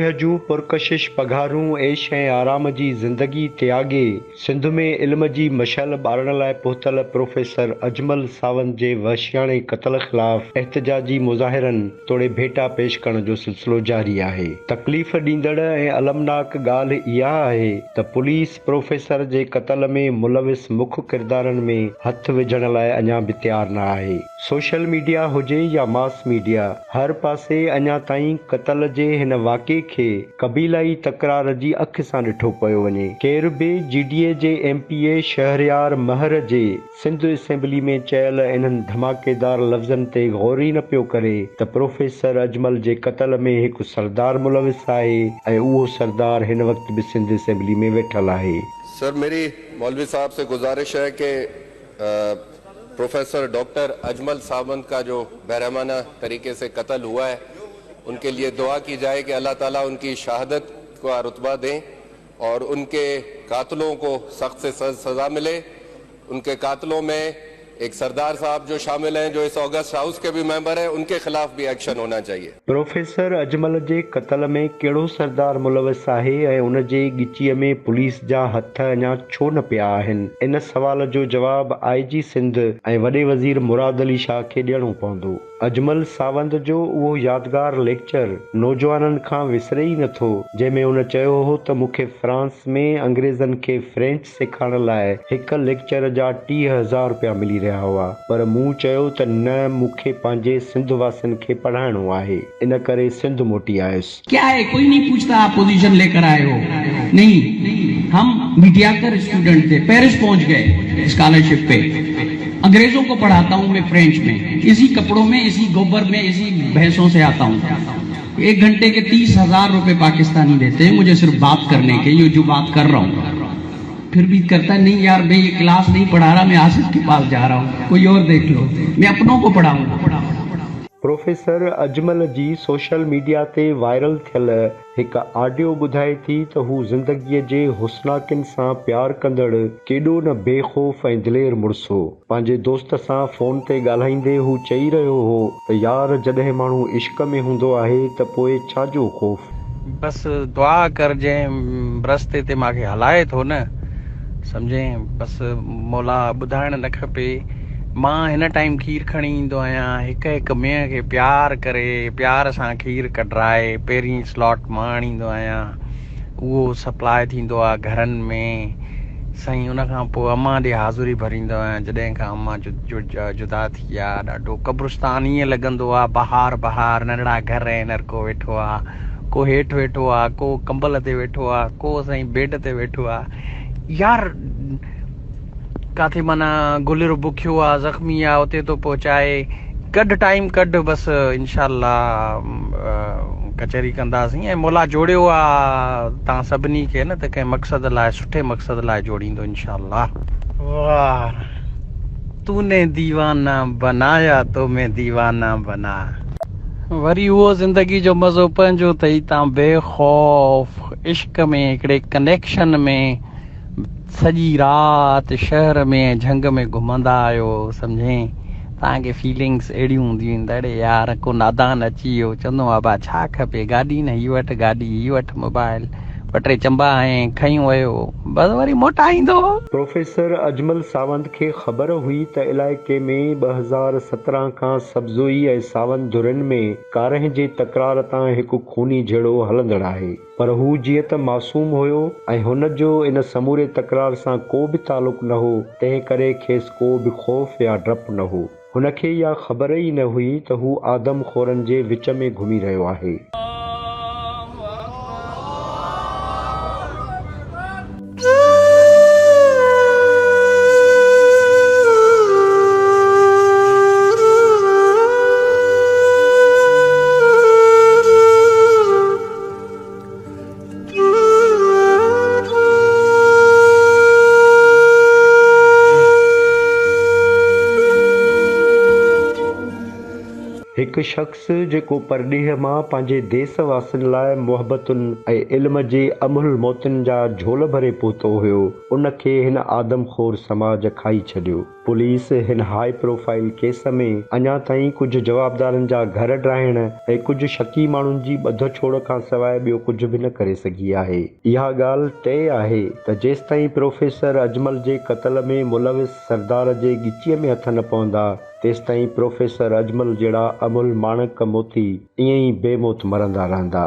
ॾींहं जूं पुरकशिश पघारूं ऐश ऐं आराम जी ज़िंदगी त्यागे सिंध में इल्म जी मशाल ॿारण लाइ पहुतल प्रोफेसर अजमल सावंत जे वहशियाणे क़त्ल ख़िलाफ़ एहतिजाजी मुज़ाहिरनि तोड़े भेटा पेश करण जो सिलसिलो जारी आहे। तकलीफ़ ॾींदड़ ऐं अलमनाक ॻाल्हि इहा आहे त पुलिस प्रोफेसर जे क़त्ल में मुलविस मुख्य किरदारनि में हथ विझण लाइ अञा बि तयार न आहे। सोशल मीडिया हुजे या मास मीडिया, हर पासे अञा ताईं क़त्ल जे हिन वाक़े खे क़बीलाई तकरार जी अख सां ॾिठो पियो वञे। केर बि GDA जे MPA शहरयार महर जे सिंध असेंबली में चयल इन्हनि धमाकेदार लफ़्ज़नि ते गौर ई न पियो करे त प्रोफेसर अजमल जे क़त्ल में हिकु सरदार मुलविस आहे ऐं उहो सरदार हिन वक़्त बि सिंध असेंबली में वेठल आहे। सर, मेरी मौलवी साहब से गुजारिश है कि प्रोफेसर डॉक्टर अजमल सावंत का जो बेरहमाना तरीके से कत्ल हुआ है, उनके लिए दुआ की जाए कि अल्लाह ताला उनकी शहादत का रुतबा दें और उनके कातलों को सख्त से सज़ा मिले। उनके कातलों में एक सरदार साहब जो शामिल हैं, जो इस ऑगस्ट हाउस के भी मेंबर हैं, उनके खिलाफ भी एक्शन होना चाहिए। प्रोफेसर अजमल जे क़त्ल में कहिड़ो सरदार मुलविस आहे ऐं उन जे ॻिचीअ में पुलिस जा हथ अञा छो न पिया आहिनि? इन सवाल जो जवाब IG सिंध ऐं वॾे वज़ीर मुराद अली शाह खे ॾियणो पवंदो। अजमल सावंत जो उहो यादगार लेक्चर नौजवाननि खां विसरे ई नथो, जंहिंमें उन चयो हो त मूंखे फ्रांस में अंग्रेज़नि खे फ्रेंच सेखारण लाइ हिकु लेक्चर जा 30,000 रुपया मिली रहिया हुआ, पर मूं चयो त न, मूंखे पंहिंजे सिंध वासियुनि खे पढ़ाइणो आहे, इन करे सिंध मोटी आयुसि। क्या है, कोई नहीं पूछता आप पोजीशन लेकर आए हो, नहीं, हम मीडियाकर स्टूडेंट थे, पेरिस पहुंच गए स्कॉलरशिप पे। अंग्रेजों को पढ़ाता हूँ मैं फ्रेंच में, इसी कपड़ों में, इसी गोबर में, इसी भैंसों से आता हूँ। 1 घंटे के 30,000 रुपए पाकिस्तानी देते हैं मुझे सिर्फ बात करने के, ये जो बात कर रहा हूँ। फिर भी करता है, नहीं यार मैं ये क्लास नहीं पढ़ा रहा, मैं आसिफ के पास जा रहा हूँ, कोई और देख लो, मैं अपनों को पढ़ाऊंगा। प्रोफेसर अजमल जी सोशल मीडिया ते वायरल थियल हिकु ऑडियो ॿुधाए थी त हू ज़िंदगीअ जे हुस्नाकिन सां प्यार कंदड़ केॾो न बेखौफ़ ऐं दिलेर मुड़ुस हो। पंहिंजे दोस्त सां फ़ोन ते ॻाल्हाईंदे हू चई रहियो हो त यार, जॾहिं माण्हू इश्क में हूंदो आहे त पोइ छाजो ख़ौफ़। बस दुआ कर जंहिं रस्ते ते मूंखे हलाए थो न, सम्झे, बस मौला ॿुधाइण न खपे। मां हिन टाइम खीर खणी ईंदो आहियां, हिकु हिकु मेंह खे प्यार करे, प्यार सां खीर कढाए पहिरीं स्लॉट मां आणींदो आहियां, उहो सप्लाई थींदो आहे घरनि में साईं। उन खां पोइ अम्मा ॾे हाज़ुरी भरींदो आहियां। जॾहिं खां अम्मा जुदा थी आहे, ॾाढो क़ब्रिस्तान ईअं लॻंदो आहे, बहार बहार, नंढड़ा घर आहिनि, हर को वेठो आहे, को हेठि वेठो आहे, को कंबल ते वेठो आहे, को साईं बेड ते वेठो आहे। यार काथे माना गुलिर बुखियो आहे, ज़ख़्मी आहे, उते तो पहुचाए, कढ टाइम कढ, बस इंशाअल्लाह कचहरी कंदासीं। ऐं मौला जोड़ियो आहे तव्हां सभिनी खे न, त कंहिं मक़सद लाइ, सुठे मक़सद लाइ जोड़ींदो इंशाअल्लाह। वाह, तूने दीवाना बनाया तो मैं दीवाना बना। वरी उहो ज़िंदगी जो मज़ो पंहिंजो अथई, तव्हां बेखौफ़ इश्क में, हिकिड़े कनेक्शन में सॼी राति शहर में झंग में घुमंदा आहियो, सम्झे। तव्हांखे फीलिंग्स अहिड़ियूं हूंदियूं आहिनि, अड़े यार को नादान अची वियो, चवंदो आहे बा छा खपे, गाॾी न, हीअ वटि गाॾी, हीअ वटि मोबाइल, 2-3 चंबा ऐं खयूं वियो, बस वरी मोटाईंदो। प्रोफेसर अजमल सावंत खे ख़बर हुई त इलाइक़े में 2017 खां सब्ज़ोई ऐं सावंत धुरनि में कारह जे तकरार तां हिकु खूनी झेड़ो हलंदड़ आहे, पर हू जीअं त मासूम हुयो ऐं हुन जो इन समूरे तकरार सां को बि तालुक़ न हो, तंहिं करे खेसि को बि ख़ौफ़ या डपु न हो। हुनखे इहा ख़बर ई न हुई त हू आदमखोरनि जे विच में घुमी रहियो आहे। हिकु शख़्स जेको परॾीह मां पंहिंजे देश वासियुनि लाइ मुहबतुनि ऐं इल्म जे अमुल मौतुनि जा झोल भरे पहुतो हुयो, उन खे हिन आदमखोर समाज खाई छॾियो। पुलिस हिन हाई प्रोफाइल केस में अञा ताईं कुझु जवाबदारनि जा घर ड्राइण ऐं कुझु शकी माण्हुनि जी ॿध छोड़ खां सवाइ ॿियो कुझु बि न करे सघी आहे। इहा ॻाल्हि तय आहे त जेसिताईं प्रोफेसर अजमल जे क़त्ल में मुलविस सरदार जे ॻिचीअ में हथ न पवंदा, तेसिताईं प्रोफेसर अजमल जहिड़ा अमुल माणक मोती ईअं ई बेमौत मरंदा रहंदा।